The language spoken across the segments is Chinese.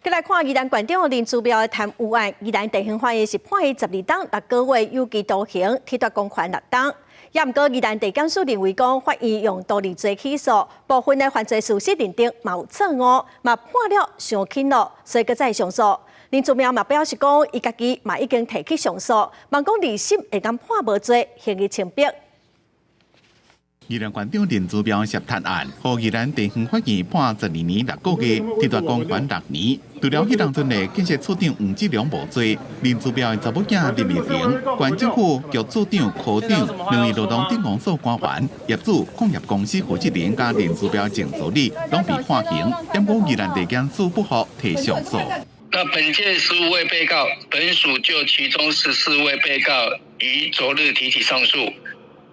再来看宜兰县长林志标的贪污案，宜兰地方法院是判伊12档6个月有期徒刑，褫夺公权6档。也毋过，宜兰地检署认为讲，法院用道理罪起诉，部分的犯罪事实认定嘛有错误，嘛判了伤轻了，所以搁再上诉。林志标嘛表示讲，伊家己嘛已经提起上诉，望讲二审会当判无罪，嫌疑清白。宜兰县长林志标涉贪案，互宜兰地方法院判12年6个月，褫夺公权6年。除了迄当阵的建设处长黄志良无罪，林志标的查某囝林美玲、县政府局处长科长2位劳动顶公所官员、业主矿业公司负责人甲林志标净助理，拢被判刑。因过宜兰地检署不服提上诉。那本届15位被告，本署就其中14位被告于昨日提起上诉。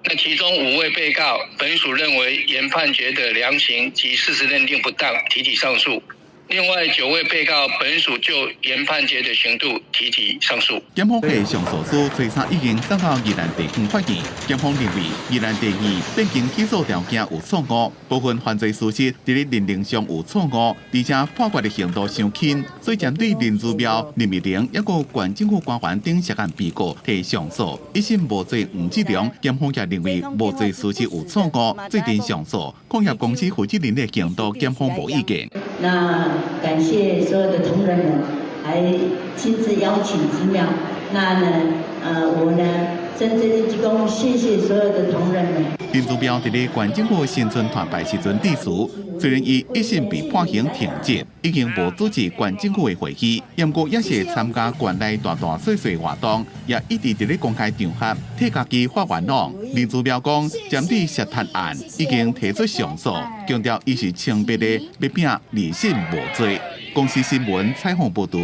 那其中5位被告，本署认为原判决的量刑及事实认定不当，提起上诉。另外9位被告，本署就原判决的刑度提起上诉。检方的上诉书最差已经送到宜兰地方法院。检方认为宜兰地院毕竟起诉条件有错误，部分犯罪事实在认定上有错误，而且判决的刑度伤轻，所以针对林志标、林美玲抑个县政府官员等涉案被告提上诉。一审无罪黄志良，检方也认为无罪事实有错误，最终上诉。矿业公司负责人的刑度，检方无意见。那感谢所有的同仁们，还亲自邀请之妙。那呢，我呢，真的讲谢谢所有的同仁们。林志标伫咧县政府新村团拜时阵致辞，虽然伊一审被判刑停职，已经无组织县政府的会议，不过也是参加县内大大小小活动，也一直伫咧公开场合替家己发言论。林志标讲，针对涉贪案已经提出上诉，强调伊是清白的，要拼二审无罪。公司新闻采访报道。